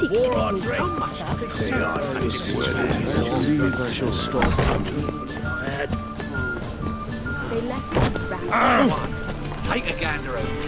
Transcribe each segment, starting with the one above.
seek to make me drunk, sir. This word is I shall stop country. They let him round. Take a gander over.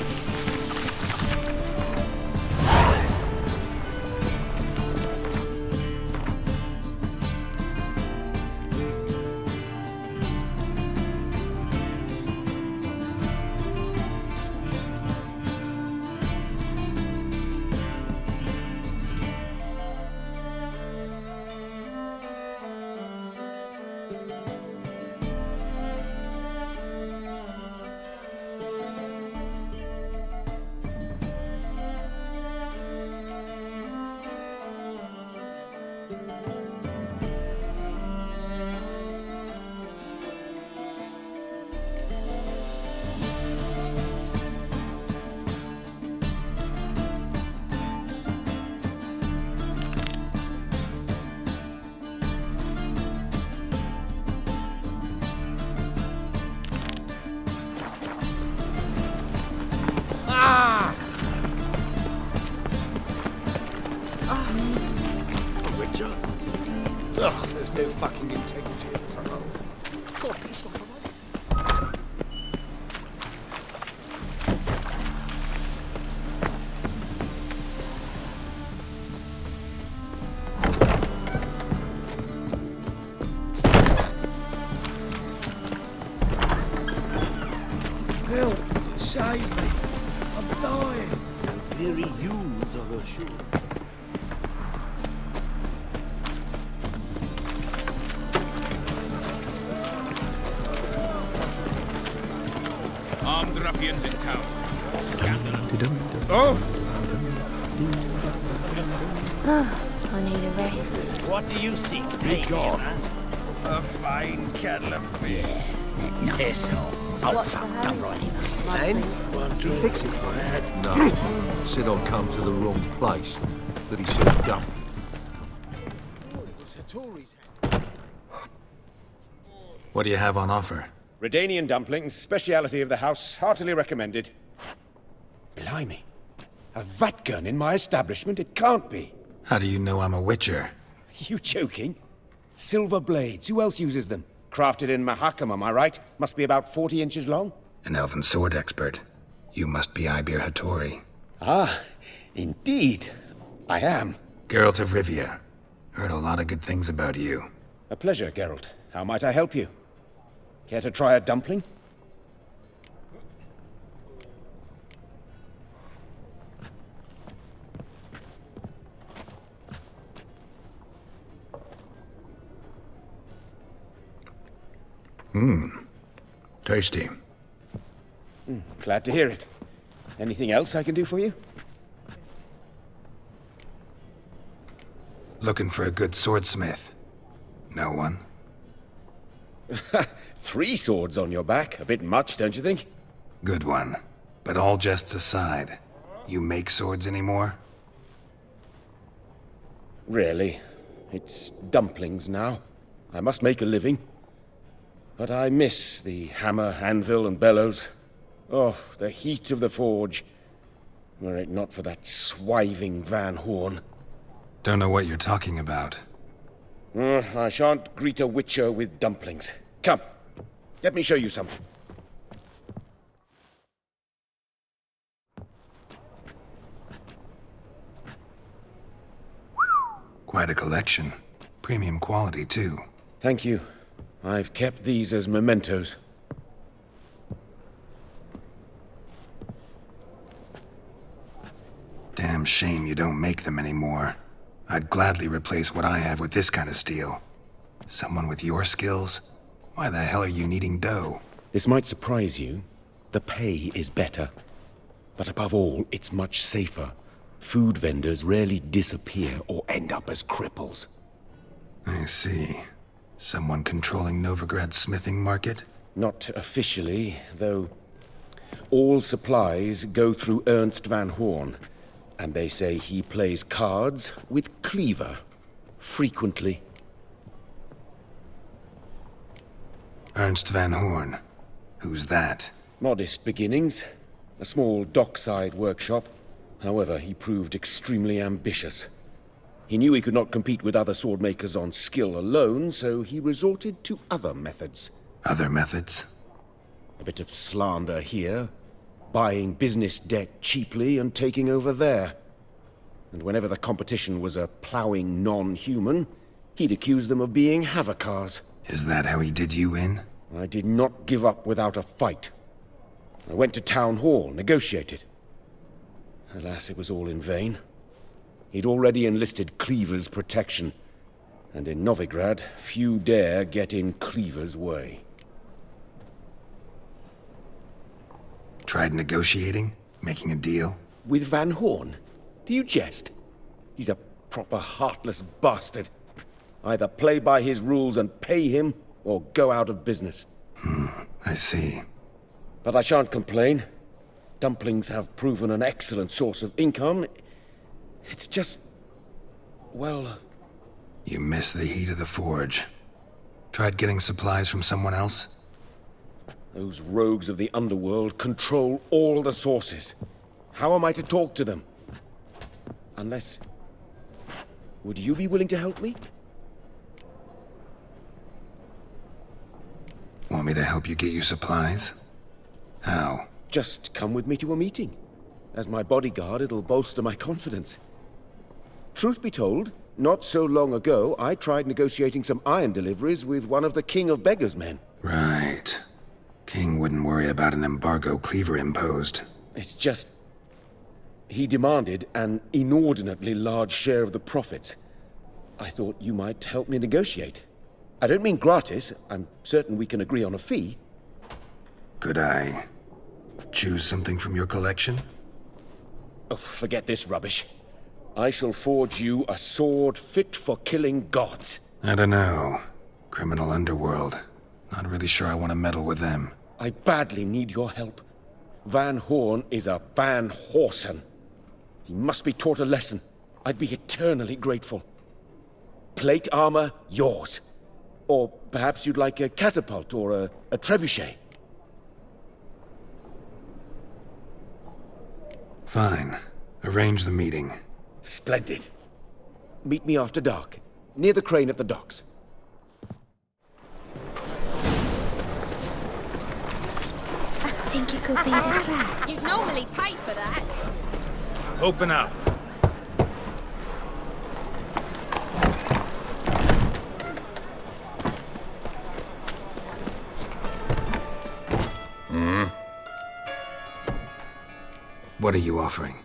Ugh, there's no fucking integrity in this alone. God, he's not alright. Help! Save me! I'm dying! The very youths are assured. Armed ruffians in town. Scandalous. Oh! I need a rest. What do you seek? Be gone. A fine kettle of fish. Yeah, piss off. Oh, What's the fuck, hurry? don't write him. And? You fix it if I had. No. Said I'd come to the wrong place. That he said dump. What do you have on offer? Redanian dumplings, speciality of the house, heartily recommended. Blimey. A vatgun in my establishment? It can't be. How do you know I'm a witcher? You joking? Silver blades, who else uses them? Crafted in Mahakam, am I right? Must be about 40 inches long? An elven sword expert. You must be Ibir Hattori. Ah, indeed. I am. Geralt of Rivia. Heard a lot of good things about you. A pleasure, Geralt. How might I help you? Care to try a dumpling? Tasty. Glad to hear it. Anything else I can do for you? Looking for a good swordsmith. No one? 3 swords on your back. A bit much, don't you think? Good one. But all jests aside, you make swords anymore? Really. It's dumplings now. I must make a living. But I miss the hammer, anvil, and bellows. Oh, the heat of the forge. Were it not for that swiving Van Horn. Don't know what you're talking about. I shan't greet a witcher with dumplings. Come, let me show you something. Quite a collection. Premium quality, too. Thank you. I've kept these as mementos. Damn shame you don't make them anymore. I'd gladly replace what I have with this kind of steel. Someone with your skills? Why the hell are you needing dough? This might surprise you. The pay is better. But above all, it's much safer. Food vendors rarely disappear or end up as cripples. I see. Someone controlling Novigrad's smithing market? Not officially, though all supplies go through Ernst Van Horn, and they say he plays cards with Cleaver, frequently. Ernst Van Horn. Who's that? Modest beginnings, a small dockside workshop. However, he proved extremely ambitious. He knew he could not compete with other sword makers on skill alone, so he resorted to other methods. Other methods? A bit of slander here, buying business debt cheaply and taking over there. And whenever the competition was a ploughing non-human, he'd accuse them of being Havocars. Is that how he did you in? I did not give up without a fight. I went to town hall, negotiated. Alas, it was all in vain. He'd already enlisted Cleaver's protection, and in Novigrad, few dare get in Cleaver's way. Tried negotiating? Making a deal? With Van Horn? Do you jest? He's a proper heartless bastard. Either play by his rules and pay him, or go out of business. I see. But I shan't complain. Dumplings have proven an excellent source of income. It's just... well... You miss the heat of the forge. Tried getting supplies from someone else? Those rogues of the underworld control all the sources. How am I to talk to them? Unless... would you be willing to help me? Want me to help you get you supplies? How? Just come with me to a meeting. As my bodyguard, it'll bolster my confidence. Truth be told, not so long ago, I tried negotiating some iron deliveries with one of the King of Beggars' men. Right. King wouldn't worry about an embargo Cleaver imposed. It's just... he demanded an inordinately large share of the profits. I thought you might help me negotiate. I don't mean gratis. I'm certain we can agree on a fee. Could I choose something from your collection? Oh, forget this rubbish. I shall forge you a sword fit for killing gods. I don't know. Criminal underworld. Not really sure I want to meddle with them. I badly need your help. Van Horn is a Van Horsen. He must be taught a lesson. I'd be eternally grateful. Plate armor, yours. Or perhaps you'd like a catapult or a trebuchet. Fine. Arrange the meeting. Splendid. Meet me after dark, near the crane at the docks. I think it could be the clap. You'd normally pay for that. Open up. What are you offering?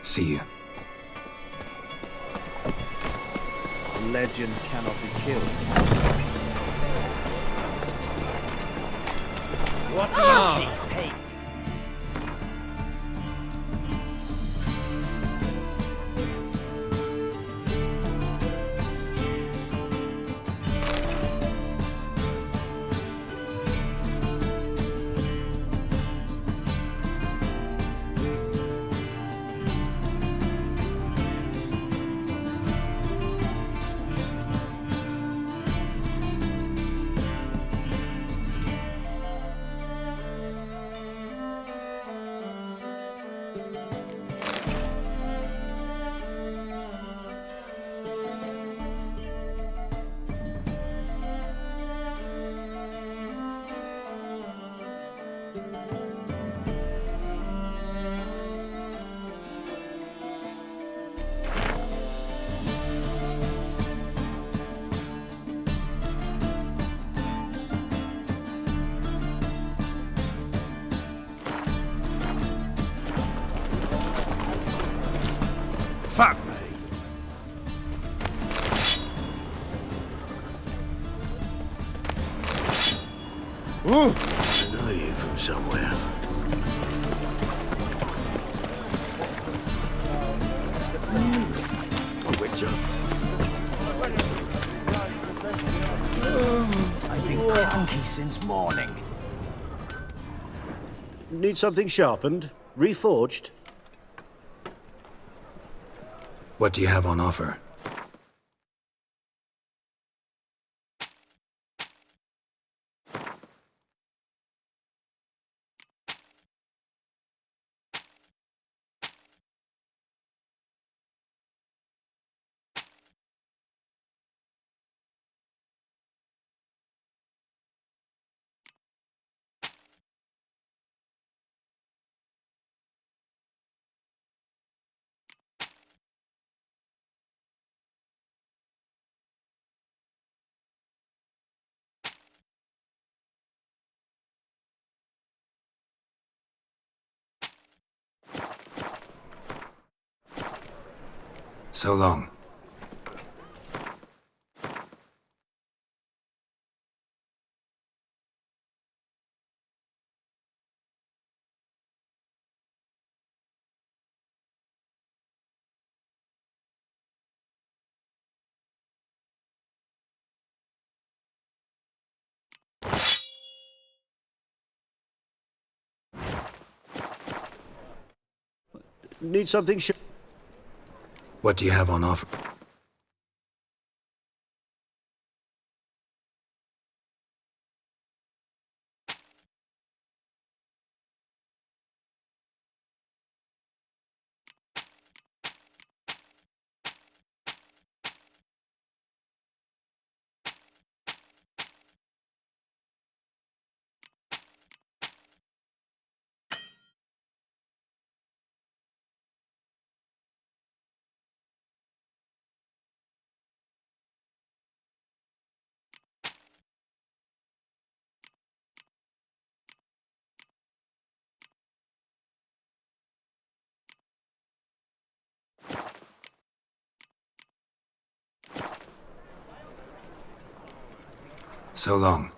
See you. Legend cannot be killed. What do you see? Hey. Fuck me. Ooh. I know you from somewhere. A witcher. funky since morning. Need something sharpened? Reforged? What do you have on offer? So long. Need something What do you have on offer? So long.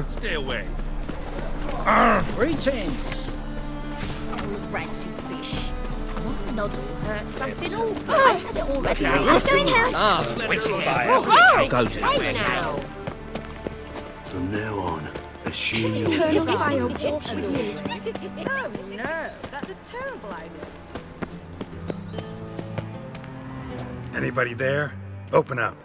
Stay away. Greetings! Rancid fish. My noddle hurt something awful. I said it already. Going out. Which is Go Say now. From now on, assume you're Turn on fire. Walk Oh no, that's a terrible idea. Anybody there? Open up.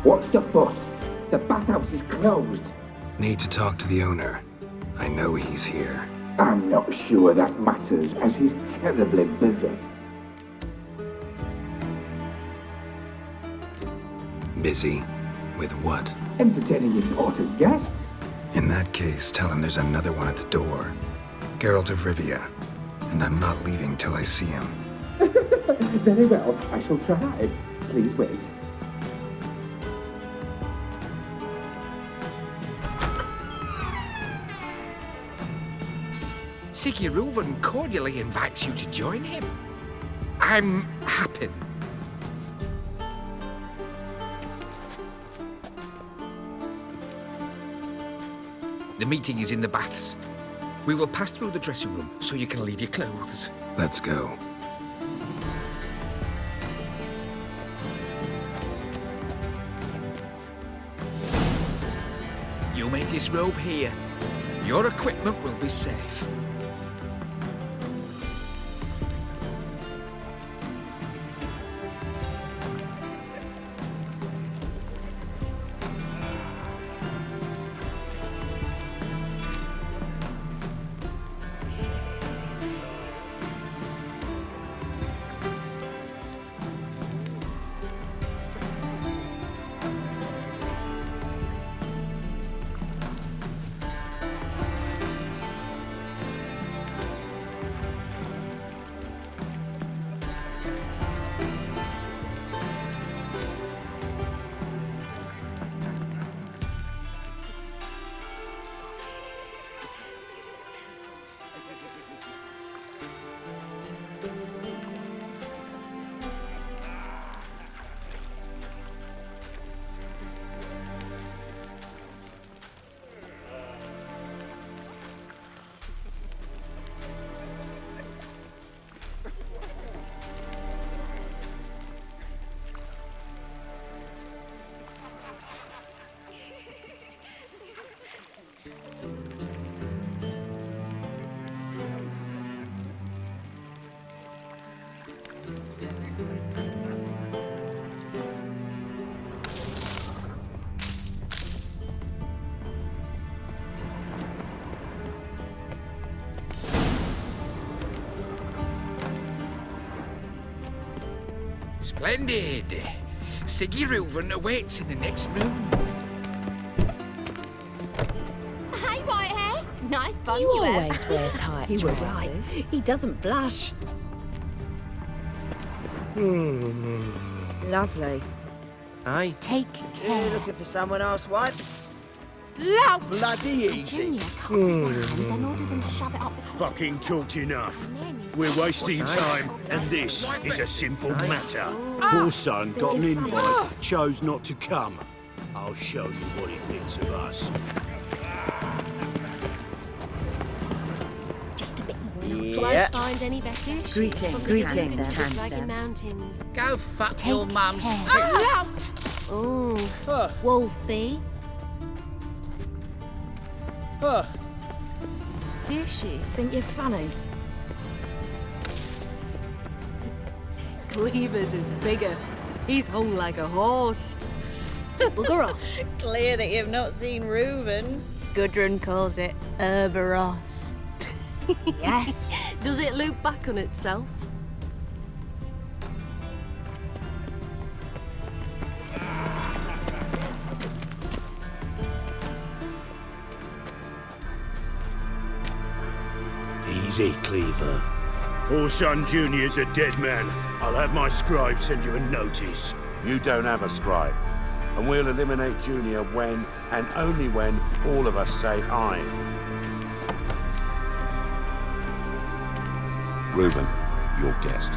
What's the fuss? The bathhouse is closed. Need to talk to the owner. I know he's here. I'm not sure that matters, as he's terribly busy. Busy? With what? Entertaining important guests. In that case, tell him there's another one at the door. Geralt of Rivia. And I'm not leaving till I see him. Very well, I shall try. Please wait. Siguruvin cordially invites you to join him. I'm happy. The meeting is in the baths. We will pass through the dressing room so you can leave your clothes. Let's go. You may disrobe here. Your equipment will be safe. Splendid. Siggy Reuven awaits in the next room. Hey, Whitehair. Nice bun You have. always wear tight You were trousers. right. He doesn't blush. Lovely. Aye. Take care. You looking for someone else, what? Lout! Bloody easy. Junior cut off his hand, then ordered them to shove it up the Fucking talked enough. cross. We're wasting time, and this is a simple matter. Horson got an invite, chose not to come. I'll show you what he thinks of us. Just a bit more. Yeah. Find any better? Greetings, Dragon Mountains. Go fuck your mum's. Lout! Ooh, Wolfie. Dishy. Think you're funny? Cleaver's is bigger. He's hung like a horse. Bugger off. Clear that you've not seen Reuven's. Gudrun calls it Herberos. Yes. Does it loop back on itself? Easy, Cleaver. Horson Jr.'s a dead man. I'll have my scribe send you a notice. You don't have a scribe. And we'll eliminate Junior when, and only when, all of us say aye. Reuven, your guest.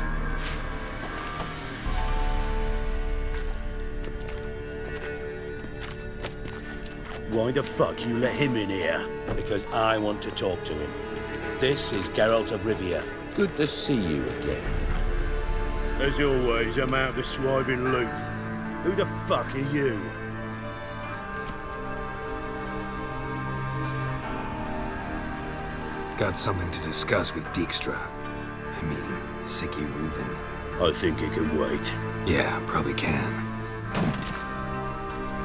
Why the fuck you let him in here? Because I want to talk to him. This is Geralt of Rivia. Good to see you again. As always, I'm out of the swiving loop. Who the fuck are you? Got something to discuss with Dijkstra. I mean, Siggy Reuven. I think it can wait. Yeah, probably can.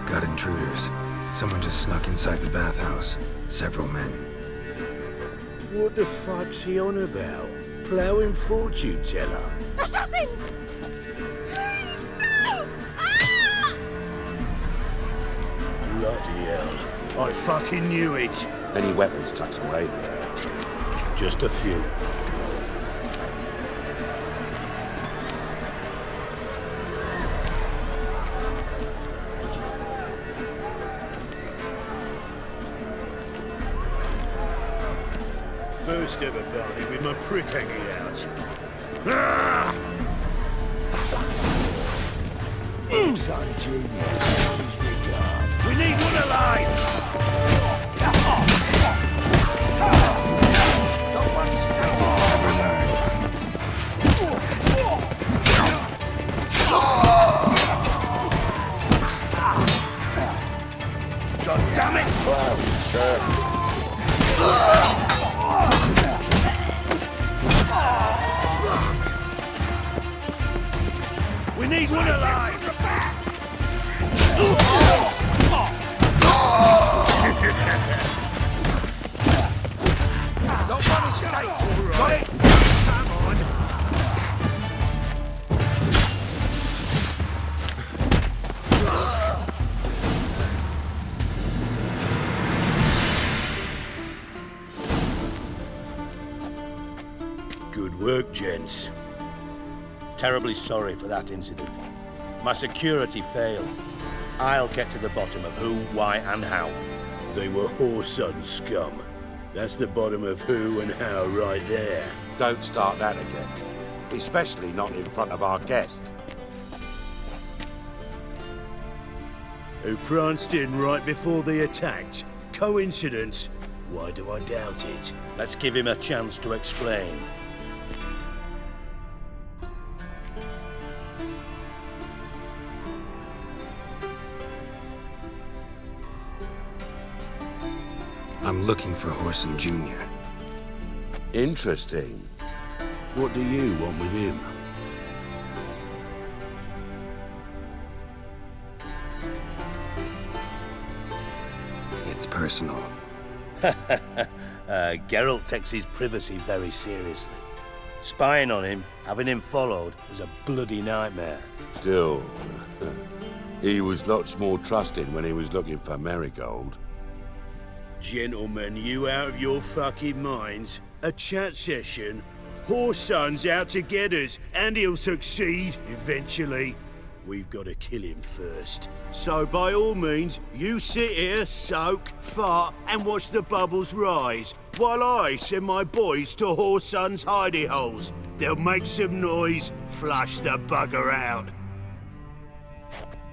Got intruders. Someone just snuck inside the bathhouse. Several men. What the fuck's he on about? Ploughing fortune teller? Assassins! Please, no! Ah! Bloody hell. I fucking knew it. Any weapons tucked away? Just a few. First ever party with my prick hanging out. Ah! Son genius sends his regards. We need one alive! God damn it! We need one alive! Not one escape! Got it! Come on! Good work, gents. Terribly sorry for that incident. My security failed. I'll get to the bottom of who, why, and how. They were Horson scum. That's the bottom of who and how right there. Don't start that again. Especially not in front of our guest. Who pranced in right before they attacked. Coincidence? Why do I doubt it? Let's give him a chance to explain. I'm looking for Horson Jr. Interesting. What do you want with him? It's personal. Geralt takes his privacy very seriously. Spying on him Having him followed was a bloody nightmare. Still, he was lots more trusting when he was looking for Marigold. Gentlemen, you out of your fucking minds? A chat session? Whoreson's out to get us, and he'll succeed eventually. We've got to kill him first. So by all means, you sit here, soak, fart, and watch the bubbles rise, while I send my boys to Whoreson's hidey holes. They'll make some noise, flush the bugger out.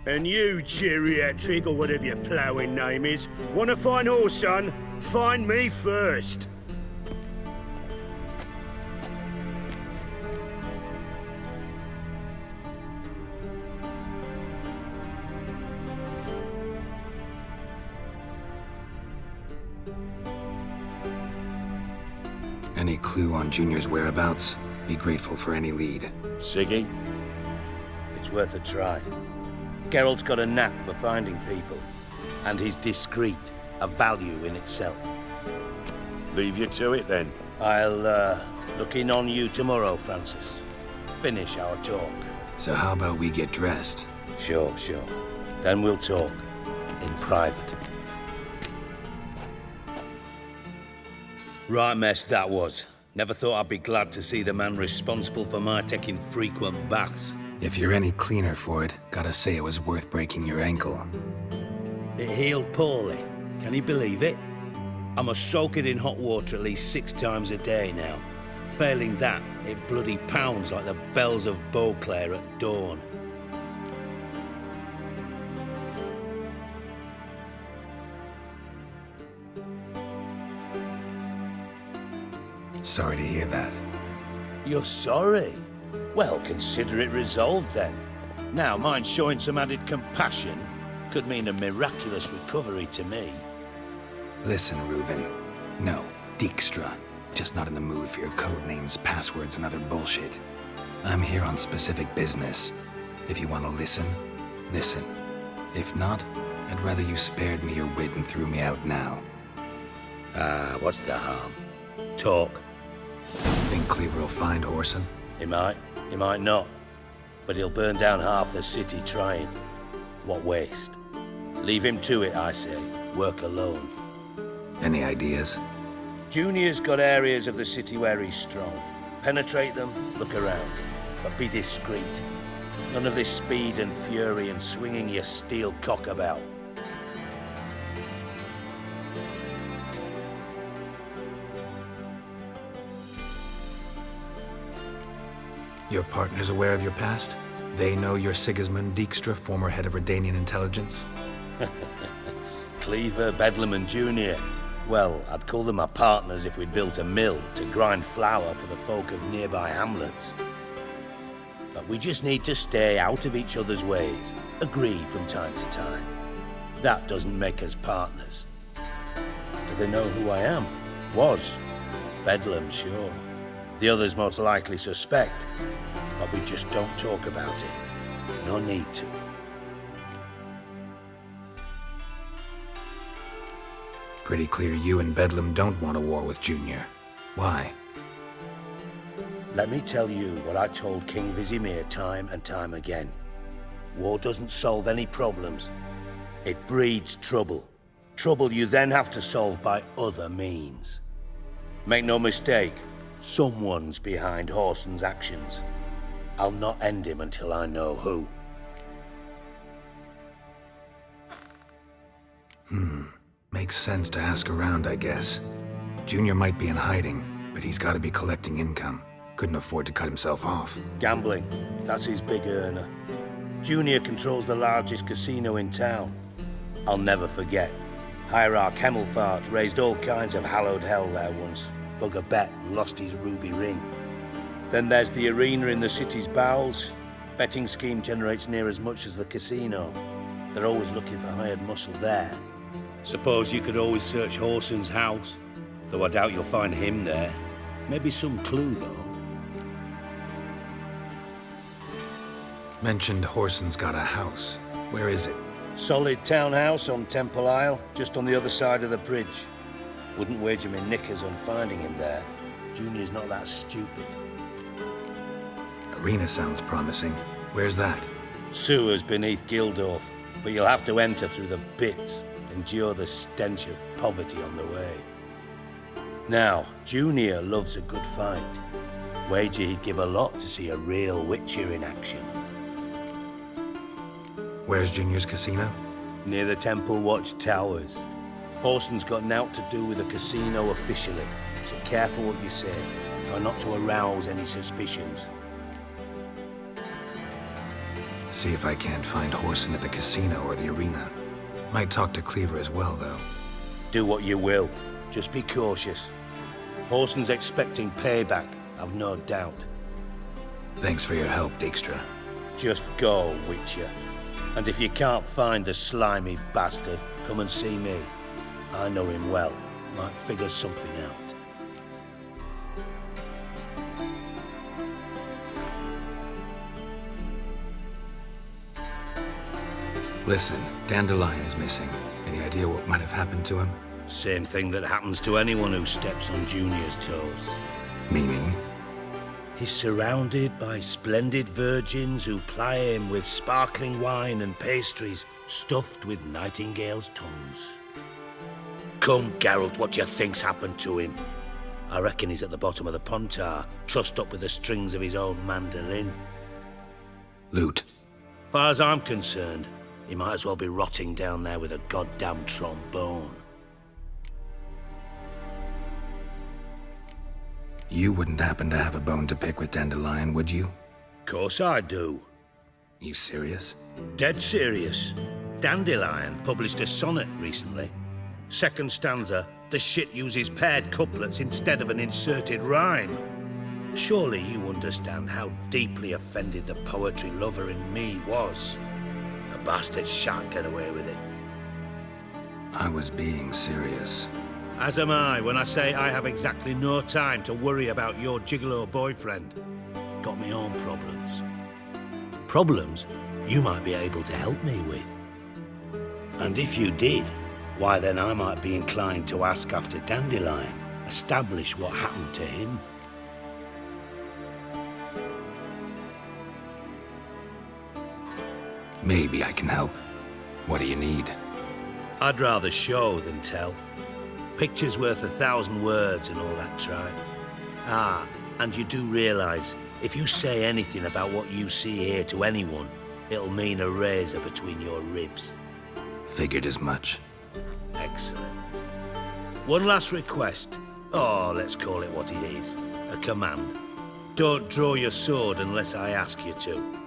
And you, geriatric, or whatever your ploughing name is, want to find Whoreson? Find me first. Any clue on Junior's whereabouts? Be grateful for any lead. Siggy? It's worth a try. Geralt's got a knack for finding people, and he's discreet, a value in itself. Leave you to it, then. I'll, look in on you tomorrow, Francis. Finish our talk. So how about we get dressed? Sure. Then we'll talk. In private. Right mess that was. Never thought I'd be glad to see the man responsible for my taking frequent baths. If you're any cleaner for it, gotta say it was worth breaking your ankle. It healed poorly. Can you believe it? I must soak it in hot water at least 6 times a day now. Failing that, it bloody pounds like the bells of Beauclair at dawn. Sorry to hear that. You're sorry? Well, consider it resolved then. Now, mind showing some added compassion could mean a miraculous recovery to me. Listen, Reuven. No, Dijkstra. Just not in the mood for your code names, passwords, and other bullshit. I'm here on specific business. If you want to listen, listen. If not, I'd rather you spared me your wit and threw me out now. What's the harm? Talk. Think Cleaver will find Whoreson? He might not. But he'll burn down half the city trying. What waste? Leave him to it, I say. Work alone. Any ideas? Junior's got areas of the city where he's strong. Penetrate them, look around. But be discreet. None of this speed and fury and swinging your steel cock about. Your partner's aware of your past? They know you're Sigismund Dijkstra, former head of Redanian intelligence? Cleaver, Bedlam and Junior. Well, I'd call them my partners if we'd built a mill to grind flour for the folk of nearby hamlets. But we just need to stay out of each other's ways, agree from time to time. That doesn't make us partners. Do they know who I am? Was. Bedlam, sure. The others most likely suspect, but we just don't talk about it. No need to. Pretty clear you and Bedlam don't want a war with Junior. Why? Let me tell you what I told King Vizimir time and time again. War doesn't solve any problems. It breeds trouble. Trouble you then have to solve by other means. Make no mistake, someone's behind Whoreson's actions. I'll not end him until I know who. Makes sense to ask around, I guess. Junior might be in hiding, but he's gotta be collecting income. Couldn't afford to cut himself off. Gambling, that's his big earner. Junior controls the largest casino in town. I'll never forget. Hierarch Hemmelfart raised all kinds of hallowed hell there once. Bug a bet and lost his ruby ring. Then there's the arena in the city's bowels. Betting scheme generates near as much as the casino. They're always looking for hired muscle there. Suppose you could always search Whoreson's house, though I doubt you'll find him there. Maybe some clue, though. Mentioned Whoreson's got a house. Where is it? Solid townhouse on Temple Isle, just on the other side of the bridge. Wouldn't wager me knickers on finding him there. Junior's not that stupid. arena sounds promising. Where's that? Sewers beneath Gildorf, but you'll have to enter through the pits, endure the stench of poverty on the way. Now, Junior loves a good fight. Wager he'd give a lot to see a real Witcher in action. Where's Junior's casino? Near the Temple Watch Towers. Horson's got nought to do with the casino officially, so careful what you say. Try not to arouse any suspicions. See if I can't find Horson at the casino or the arena. Might talk to Cleaver as well, though. Do what you will. Just be cautious. Horson's expecting payback, I've no doubt. Thanks for your help, Dijkstra. Just go, Witcher. And if you can't find the slimy bastard, come and see me. I know him well. Might figure something out. Listen, Dandelion's missing. Any idea what might have happened to him? Same thing that happens to anyone who steps on Junior's toes. Meaning? He's surrounded by splendid virgins who ply him with sparkling wine and pastries stuffed with nightingales' tongues. Come, Geralt, what do you think's happened to him? I reckon he's at the bottom of the Pontar, trussed up with the strings of his own mandolin. Loot. Far as I'm concerned, he might as well be rotting down there with a goddamn trombone. You wouldn't happen to have a bone to pick with Dandelion, would you? Course I do. You serious? Dead serious. Dandelion published a sonnet recently. Second stanza, the shit uses paired couplets instead of an inserted rhyme. Surely you understand how deeply offended the poetry lover in me was. The bastard shan't get away with it. I was being serious. As am I when I say I have exactly no time to worry about your gigolo boyfriend. Got me own problems. Problems you might be able to help me with. And if you did, why then I might be inclined to ask after Dandelion, establish what happened to him. Maybe I can help. What do you need? I'd rather show than tell. Picture's worth 1,000 words and all that tribe. Ah, and you do realise, if you say anything about what you see here to anyone, it'll mean a razor between your ribs. Figured as much. Excellent. One last request. Oh, let's call it what it is. A command. Don't draw your sword unless I ask you to.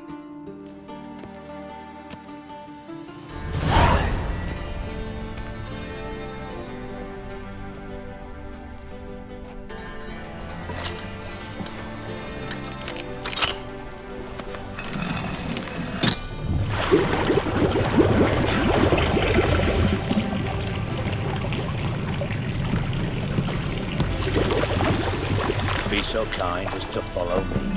Be so kind as to follow me.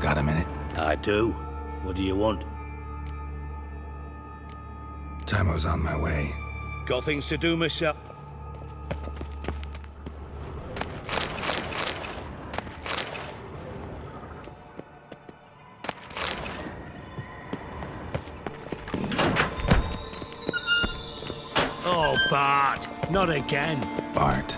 Got a minute? I do. What do you want? Timo's on my way. Got things to do myself. Oh, Bart! Not again! Bart.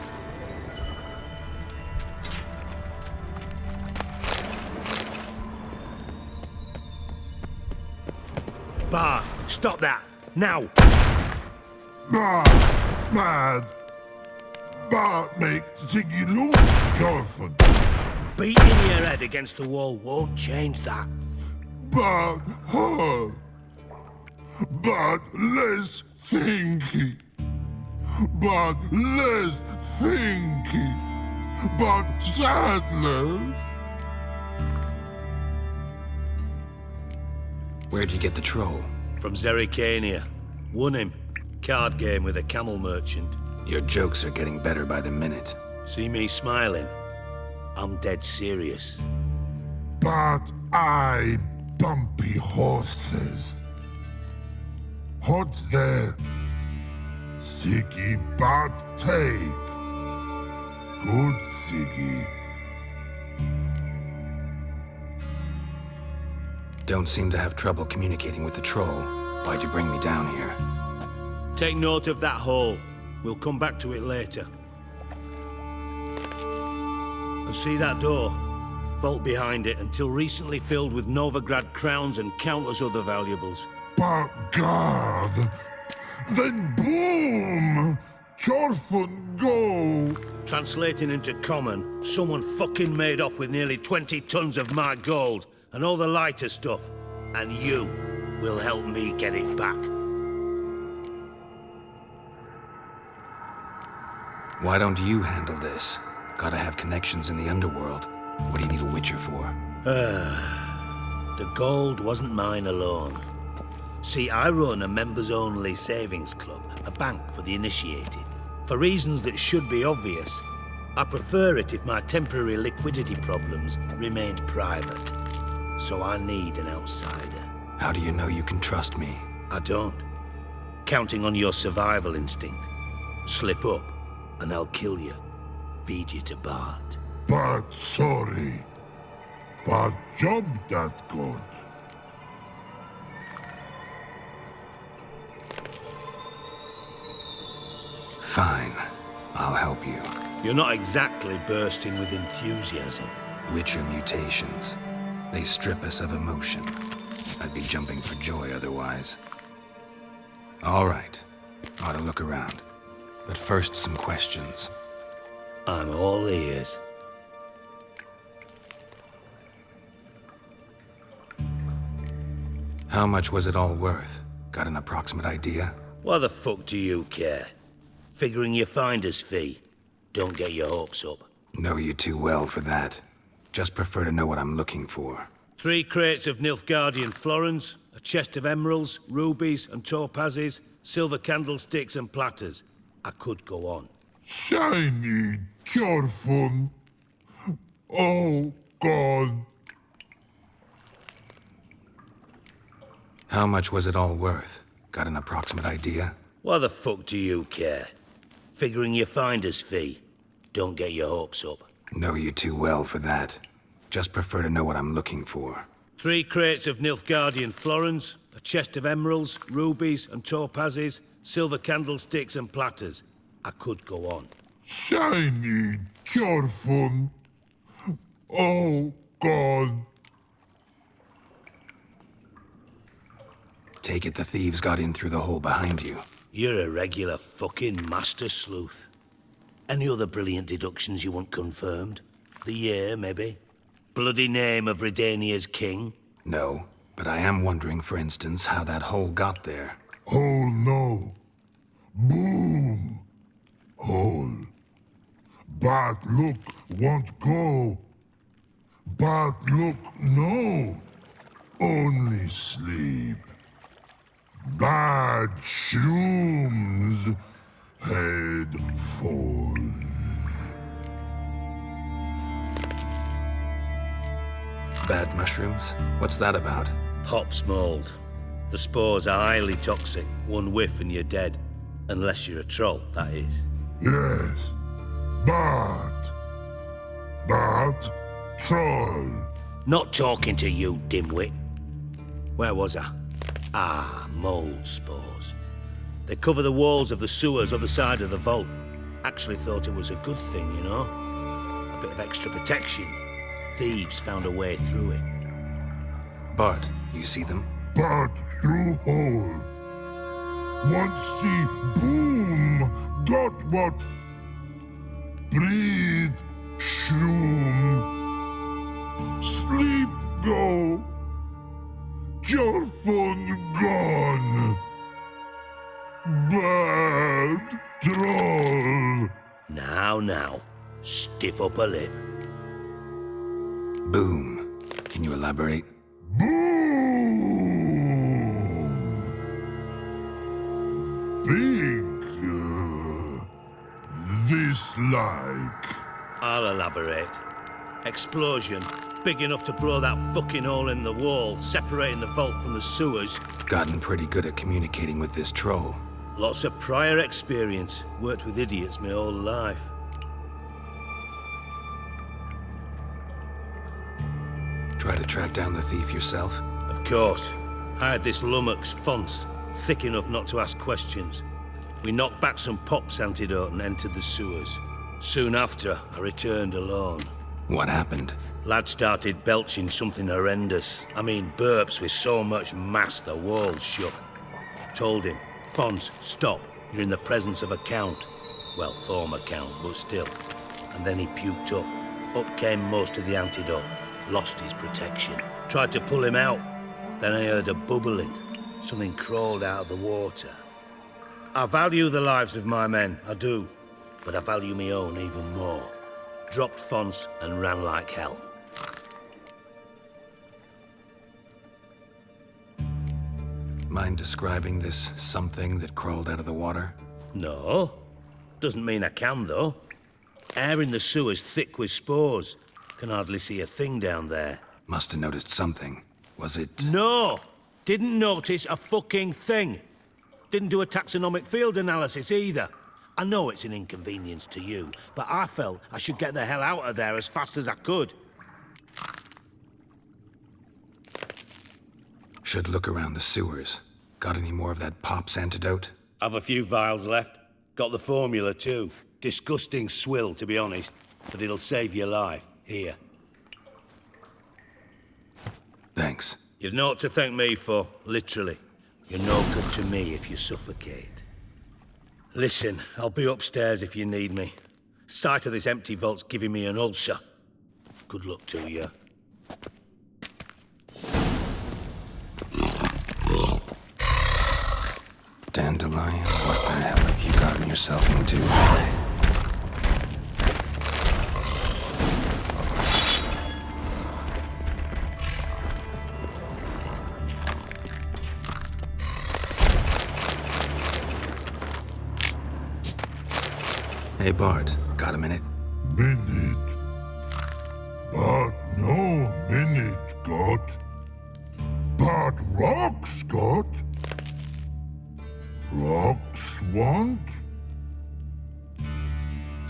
Bart, stop that! Now! Bart, man. Bart makes Ziggy lose, Jonathan. Beating your head against the wall won't change that. Bart hurt. Bart less thinky. Bart less thinky. Bart sadness. Where'd you get the troll? From Zerrikania. Won him. Card game with a camel merchant. Your jokes are getting better by the minute. See me smiling? I'm dead serious. But I bumpy horses. Hot there. Siggy but take. Good Siggy. Don't seem to have trouble communicating with the troll. Why'd you bring me down here? Take note of that hole. We'll come back to it later. And see that door? Vault behind it, until recently filled with Novigrad crowns and countless other valuables. But God, then boom! Chorfun go! Translating into common, someone fucking made off with nearly 20 tons of my gold, and all the lighter stuff. And you will help me get it back. Why don't you handle this? Gotta have connections in the underworld. What do you need a witcher for? The gold wasn't mine alone. See, I run a members-only savings club, a bank for the initiated. For reasons that should be obvious, I prefer it if my temporary liquidity problems remained private. So I need an outsider. How do you know you can trust me? I don't. Counting on your survival instinct. Slip up, and I'll kill you. Feed you to Bart. But sorry. But job that good. Fine. I'll help you. You're not exactly bursting with enthusiasm. Witcher mutations. They strip us of emotion. I'd be jumping for joy otherwise. All right. Ought to look around. But first, some questions. I'm all ears. How much was it all worth? Got an approximate idea? Why the fuck do you care? Figuring your finder's fee. Don't get your hopes up. Know you too well for that. Just prefer to know what I'm looking for. 3 crates of Nilfgaardian florins, a chest of emeralds, rubies and topazes, silver candlesticks and platters. I could go on. Shiny Chorfun. Oh, God. How much was it all worth? Got an approximate idea? Why the fuck do you care? Figuring your finder's fee. Don't get your hopes up. Know you too well for that. Just prefer to know what I'm looking for. 3 crates of Nilfgaardian florins, a chest of emeralds, rubies and topazes, silver candlesticks and platters. I could go on. Shiny Chorfun. Oh, God. Take it the thieves got in through the hole behind you. You're a regular fucking master sleuth. Any other brilliant deductions you want confirmed? The year, maybe? Bloody name of Redania's king? No, but I am wondering, for instance, how that hole got there. Hole no. Boom. Hole. But look won't go. But look no. Only sleep. Bad shrooms. Head falls. Bad mushrooms? What's that about? Pop's mold. The spores are highly toxic. One whiff and you're dead. Unless you're a troll, that is. Yes. But troll. Not talking to you, dimwit. Where was I? Ah, mold spores. They cover the walls of the sewers other side of the vault. Actually thought it was a good thing, you know? A bit of extra protection. Thieves found a way through it. Bart, you see them? But through hole. Once see boom. Got what? Breathe. Shroom. Sleep go. Chorfun gone. Bad troll. Now. Stiff up a lip. Boom. Can you elaborate? Boom! big, this like? I'll elaborate. Explosion, big enough to blow that fucking hole in the wall, separating the vault from the sewers. Gotten pretty good at communicating with this troll. Lots of prior experience. Worked with idiots my whole life. Try to track down the thief yourself? Of course. I had this lummox, Fonce, thick enough not to ask questions. We knocked back some pop's antidote and entered the sewers. Soon after, I returned alone. What happened? Lad started belching something horrendous. I mean, burps with so much mass the walls shook. Told him, Fonce, stop. You're in the presence of a count. Well, former count, but still. And then he puked up. Up came most of the antidote. Lost his protection. Tried to pull him out. Then I heard a bubbling. Something crawled out of the water. I value the lives of my men, I do. But I value my own even more. Dropped Fonce and ran like hell. Mind describing this something that crawled out of the water? No. Doesn't mean I can, though. Air in the sewer's thick with spores. Can hardly see a thing down there. Must have noticed something. Was it... No! Didn't notice a fucking thing. Didn't do a taxonomic field analysis either. I know it's an inconvenience to you, but I felt I should get the hell out of there as fast as I could. Should look around the sewers. Got any more of that pop's antidote? I've a few vials left. Got the formula too. Disgusting swill, to be honest. But it'll save your life. Here. Thanks. You've naught to thank me for, literally. You're no good to me if you suffocate. Listen, I'll be upstairs if you need me. Sight of this empty vault's giving me an ulcer. Good luck to you. Dandelion, what the hell have you gotten yourself into? Hey Bart, got a minute? Minute. But no minute got. But rocks got. Rocks want?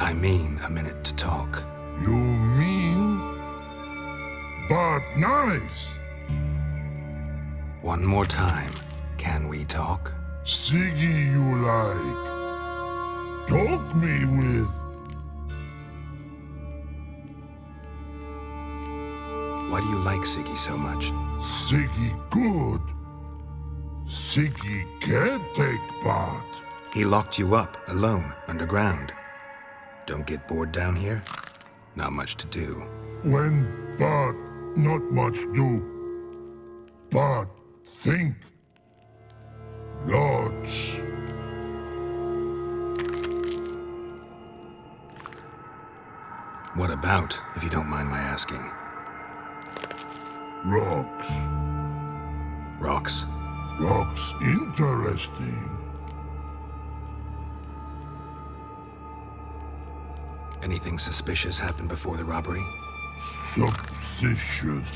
I mean a minute to talk. You mean? But nice. One more time. Can we talk? Siggy you like. Talk me with. Why do you like Siggy so much? Siggy good. Siggy can't take part. He locked you up, alone, underground. Don't get bored down here? Not much to do. When but not much do. But think. Lots. What about, if you don't mind my asking? Rocks. Rocks? Rocks interesting. Anything suspicious happened before the robbery? Suspicious.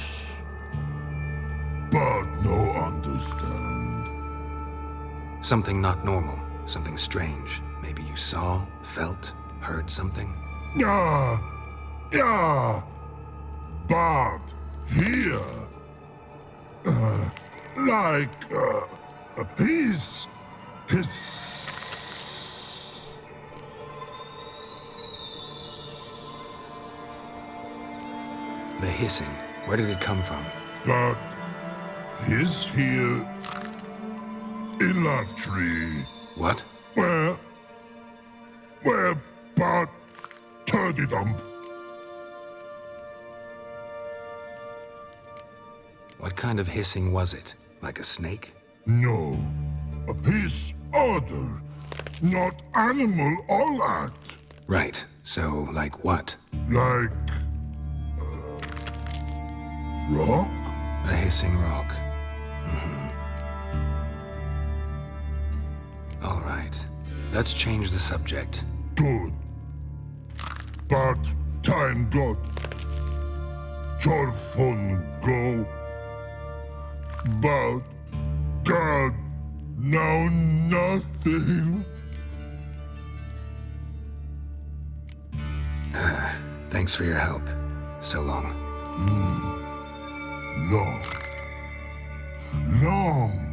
But no understand. Something not normal, something strange. Maybe you saw, felt, heard something? Yeah. But here, his. The hissing, where did it come from? But his here in Love Tree. What? Where but turdy dump. What kind of hissing was it? Like a snake? No. His other. Not animal all that. Right. So, like what? Like... rock? A hissing rock. All right. Let's change the subject. Good. But time got Jorfun go. But God, now nothing. Thanks for your help. So long. Long. Long.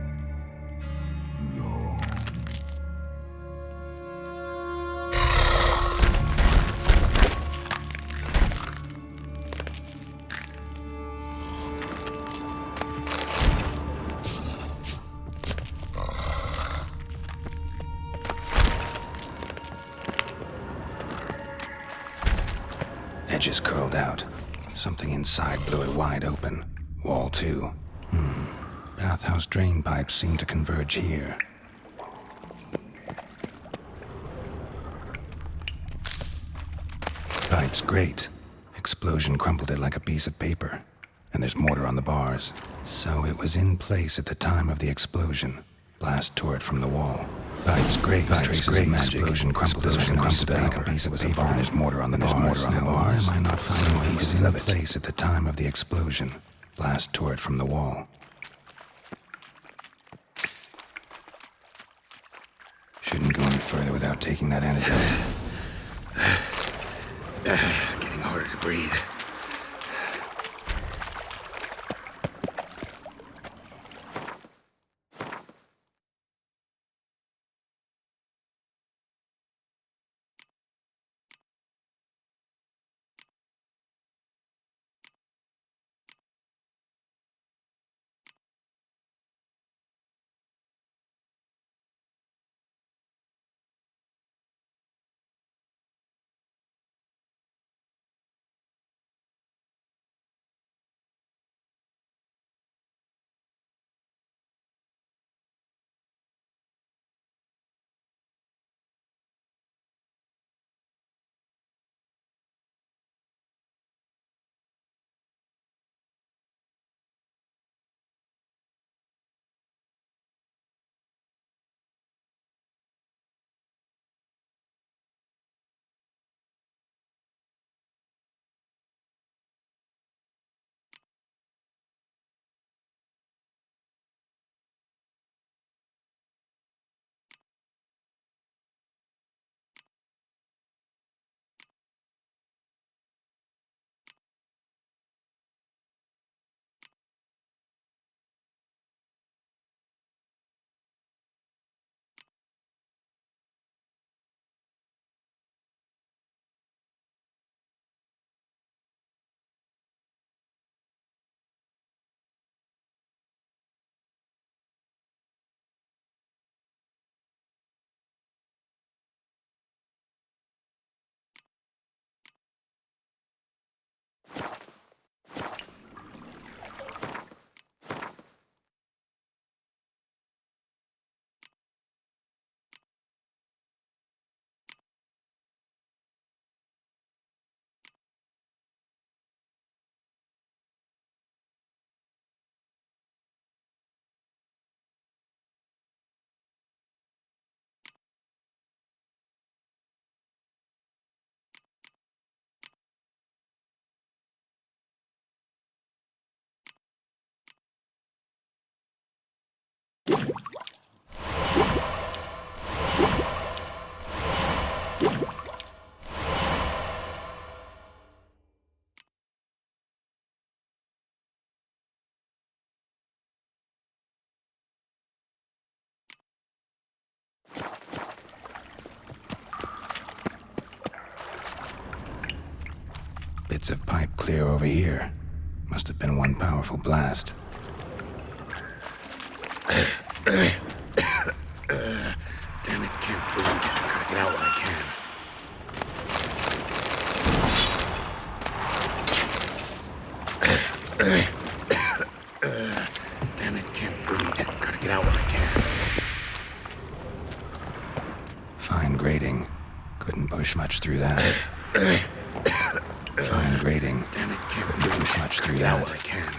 Edges curled out. Something inside blew it wide open. Wall 2. Bathhouse drain pipes seem to converge here. Pipes grate. Explosion crumpled it like a piece of paper. And there's mortar on the bars. So it was in place at the time of the explosion. Blast tore it from the wall. Pipes grate. Traces of magic. Explosion crumpled it like a piece of paper. And there's mortar on the bars. Why am I not finding pieces of it? In place at the time of the explosion. Blast tore it from the wall. Shouldn't go any further without taking that antidote. Getting harder to breathe. Bits of pipe clear over here. Must have been one powerful blast. Damn it, can't breathe. Gotta get out while I can. Damn it, can't breathe. Gotta get out while I can. Fine grating. Couldn't push much through that. Fine grating. Damn it, can't push much through that. While I can.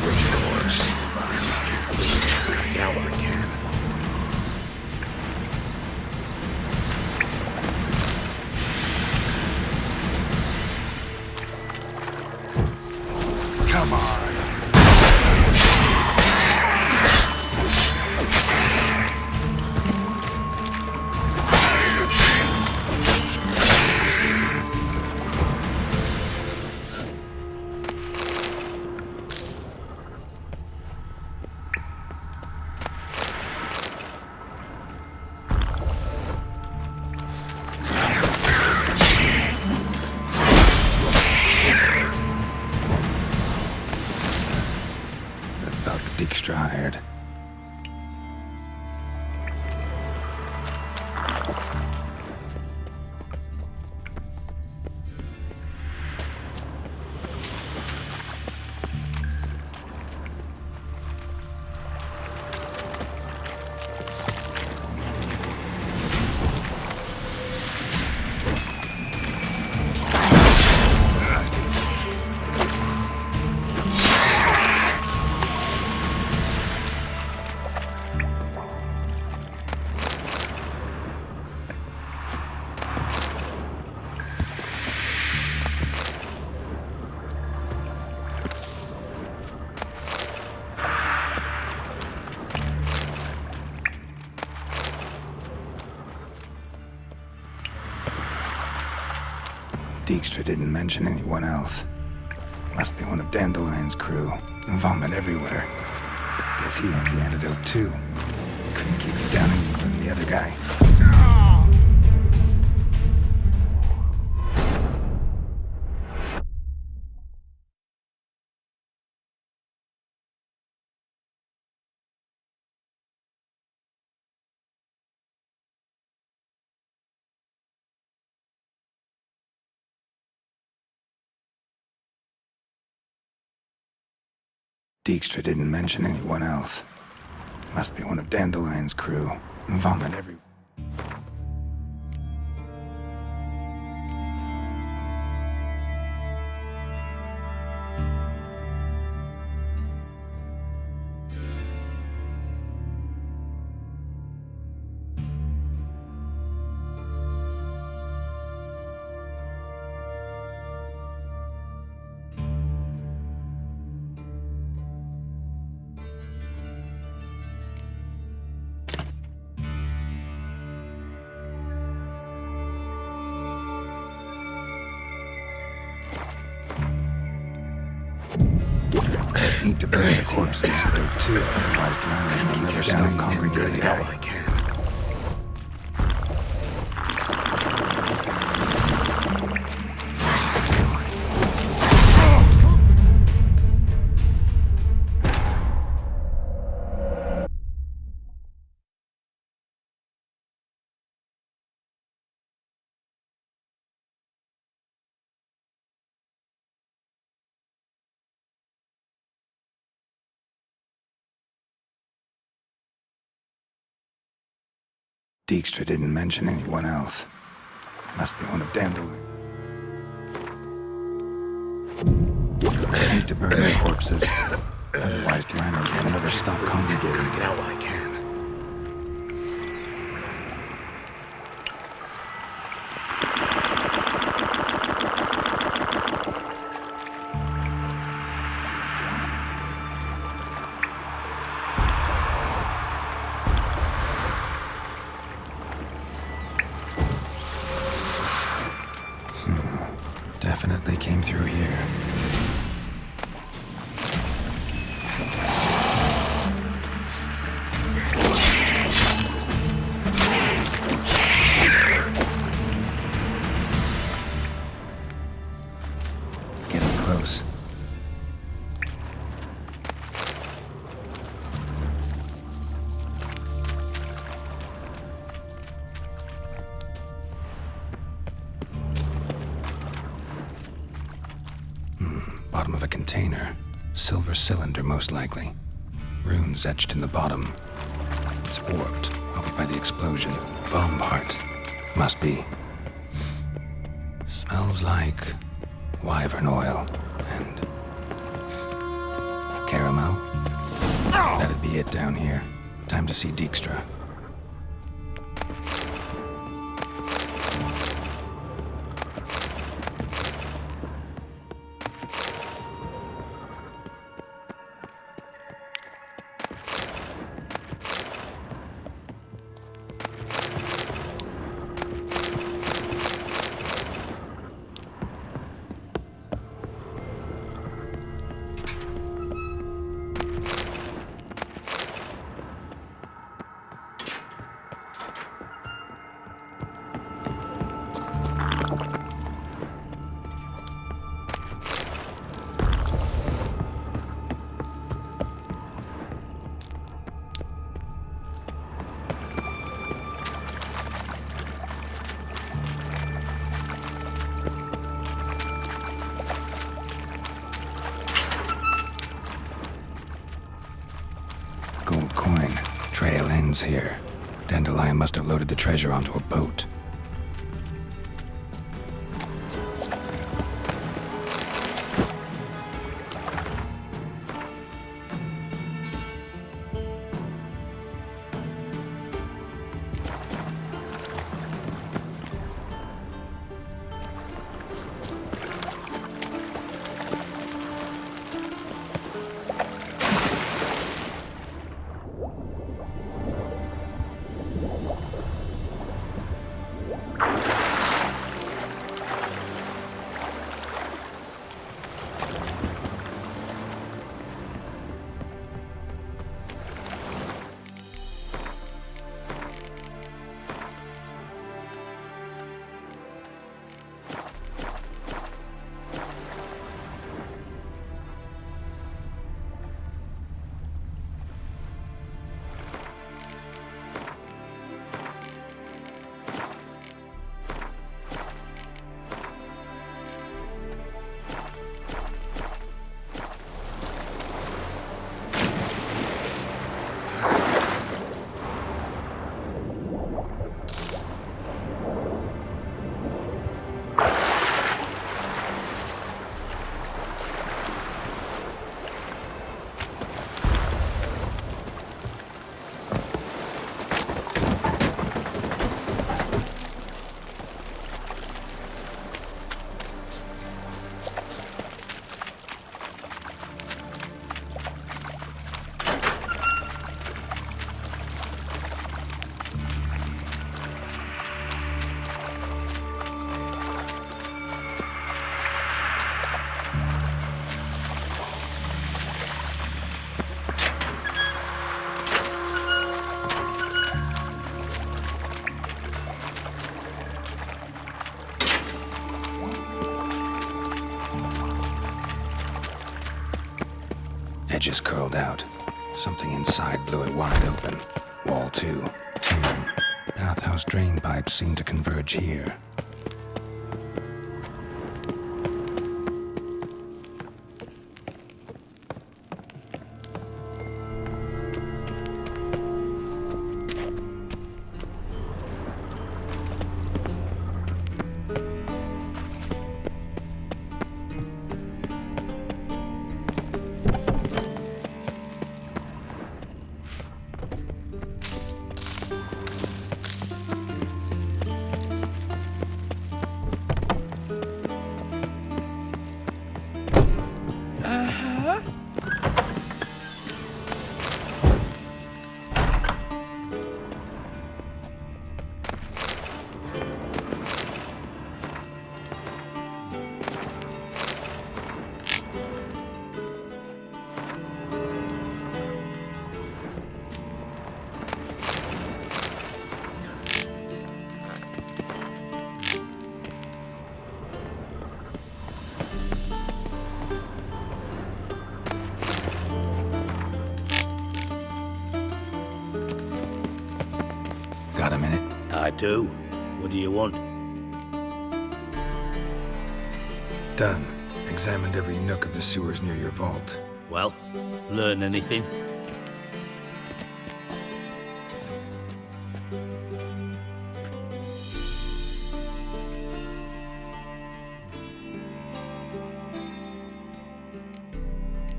butcher horse. Fine. Now I can. Come on. Dijkstra hired. Dijkstra didn't mention anyone else. Must be one of Dandelion's crew. Vomit everywhere. Guess he had the antidote too. Couldn't keep it down any more than the other guy. Dijkstra didn't mention anyone else. Must be one of Dandelion's crew. Vomit everywhere. Need to bury the corpses there too, otherwise drowners will never stop congregating the guy. I can. Dijkstra didn't mention anyone else. Must be one of Dandelion. Need to bury the corpses. Otherwise, drowners will never stop congregating. Gotta get out while I can. Definitely came through here. Getting close. Bottom of a container. Silver cylinder, most likely. Runes etched in the bottom. It's warped, probably by the explosion. Bomb part. Must be. Smells like wyvern oil and caramel? That'd be it down here. Time to see Dijkstra. Gold coin. Trail ends here. Dandelion must have loaded the treasure onto a boat. Edges curled out. Something inside blew it wide open. Wall 2. Bathhouse drain pipes seem to converge here. Got a minute? I do. What do you want? Done. Examined every nook of the sewers near your vault. Well, learn anything?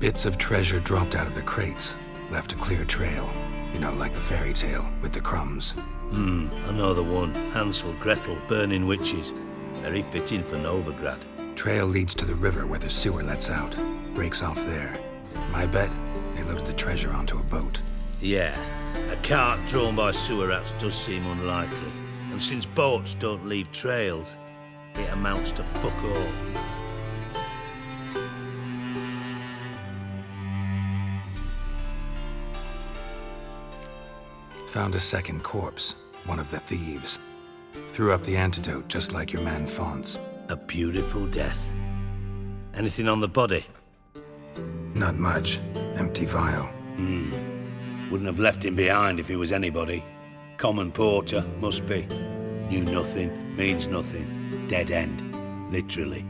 Bits of treasure dropped out of the crates, left a clear trail. You know, like the fairy tale with the crumbs. I know the one. Hansel, Gretel, burning witches. Very fitting for Novigrad. Trail leads to the river where the sewer lets out. Breaks off there. My bet, they loaded the treasure onto a boat. Yeah, a cart drawn by sewer rats does seem unlikely. And since boats don't leave trails, it amounts to fuck all. Found a second corpse, one of the thieves. Threw up the antidote just like your man Fonts. A beautiful death. Anything on the body? Not much. Empty vial. Wouldn't have left him behind if he was anybody. Common porter, must be. Knew nothing, means nothing. Dead end. Literally.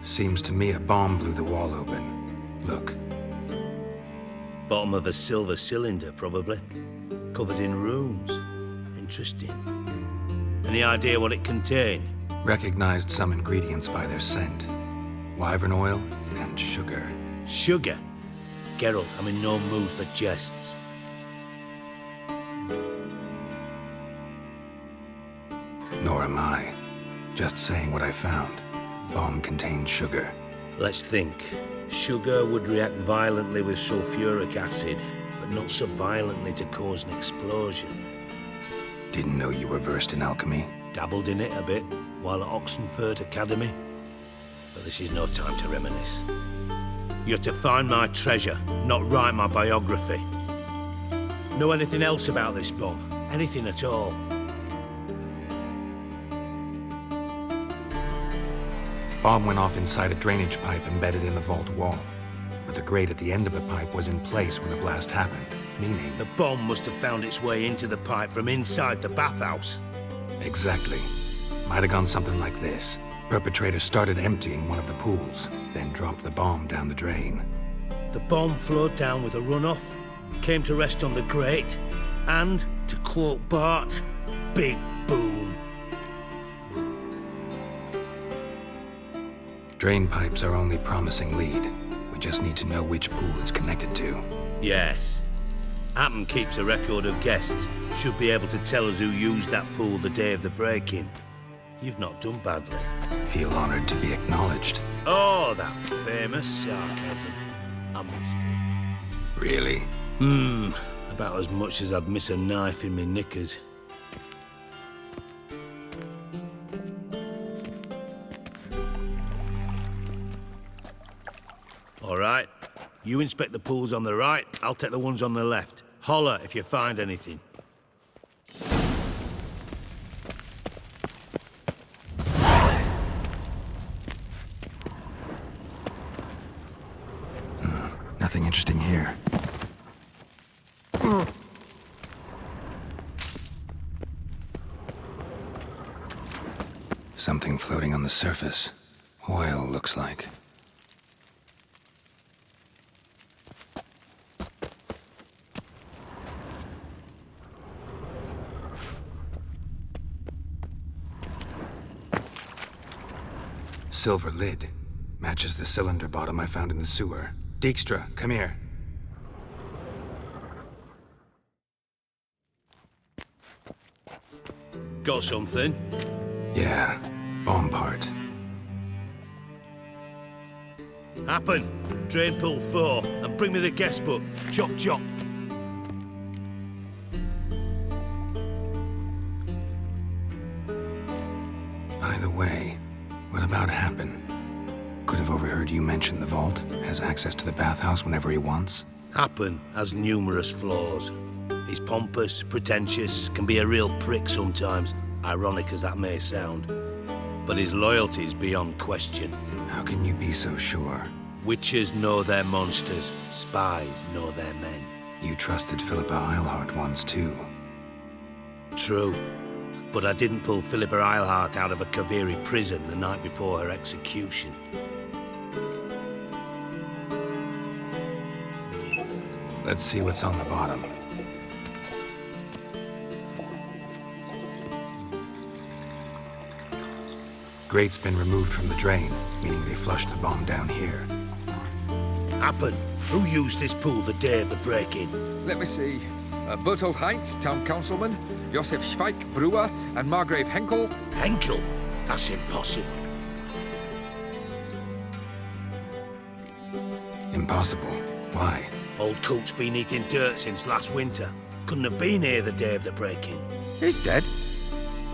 Seems to me a bomb blew the wall open. Look. Bottom of a silver cylinder, probably. Covered in runes. Interesting. Any idea what it contained? Recognized some ingredients by their scent. Wyvern oil and sugar. Sugar? Geralt, I'm in no mood for jests. Nor am I. Just saying what I found. Bomb contained sugar. Let's think. Sugar would react violently with sulfuric acid, but not so violently to cause an explosion. Didn't know you were versed in alchemy. Dabbled in it a bit while at Oxenford Academy. But this is no time to reminisce. You're to find my treasure, not write my biography. Know anything else about this bomb? Anything at all? Bomb went off inside a drainage pipe embedded in the vault wall. But the grate at the end of the pipe was in place when the blast happened, meaning... The bomb must have found its way into the pipe from inside the bathhouse. Exactly. Might have gone something like this. Perpetrator started emptying one of the pools, then dropped the bomb down the drain. The bomb flowed down with a runoff, came to rest on the grate, and, to quote Bart, big boom. Drain pipes are only promising lead. We just need to know which pool it's connected to. Yes. Appen keeps a record of guests. Should be able to tell us who used that pool the day of the break-in. You've not done badly. Feel honored to be acknowledged. Oh, that famous sarcasm. I missed it. Really? About as much as I'd miss a knife in me knickers. All right. You inspect the pools on the right, I'll take the ones on the left. Holler if you find anything. Nothing interesting here. Something floating on the surface. Oil, looks like. Silver lid. Matches the cylinder bottom I found in the sewer. Dijkstra, come here. Got something? Yeah, bomb part. Happen. Drain pool 4, and bring me the guest book. Chop, chop. By the way, what about Happen? Could have overheard you mention the vault. Has access to the bathhouse whenever he wants. Happen has numerous flaws. He's pompous, pretentious, can be a real prick sometimes, ironic as that may sound. But his loyalty is beyond question. How can you be so sure? Witches know their monsters, spies know their men. You trusted Philippa Eilhart once too. True. But I didn't pull Philippa Eilhart out of a Kaviri prison the night before her execution. Let's see what's on the bottom. grate's been removed from the drain, meaning they flushed the bomb down here. Happen. Who used this pool the day of the break-in? Let me see. Bertolt Heinz, town councilman, Josef Schweik, brewer, and Margrave Henkel. Henkel? That's impossible. Impossible? Why? Old Coot's been eating dirt since last winter. Couldn't have been here the day of the break-in. He's dead?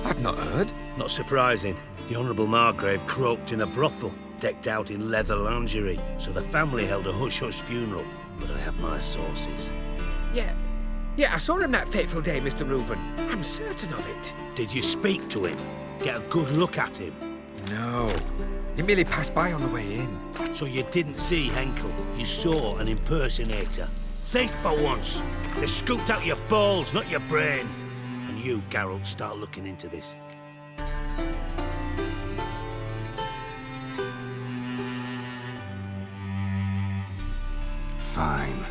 I've not heard. Not surprising. The Honourable Margrave croaked in a brothel, decked out in leather lingerie, so the family held a hush-hush funeral. But I have my sources. Yeah, I saw him that fateful day, Mr. Reuven. I'm certain of it. Did you speak to him? Get a good look at him? No. He merely passed by on the way in. So you didn't see Henkel. You saw an impersonator. Think for once. They scooped out your balls, not your brain. And you, Geralt, start looking into this. Fine.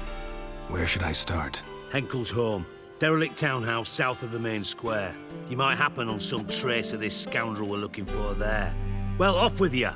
Where should I start? Henkel's home. Derelict townhouse south of the main square. You might happen on some trace of this scoundrel we're looking for there. Well, off with you.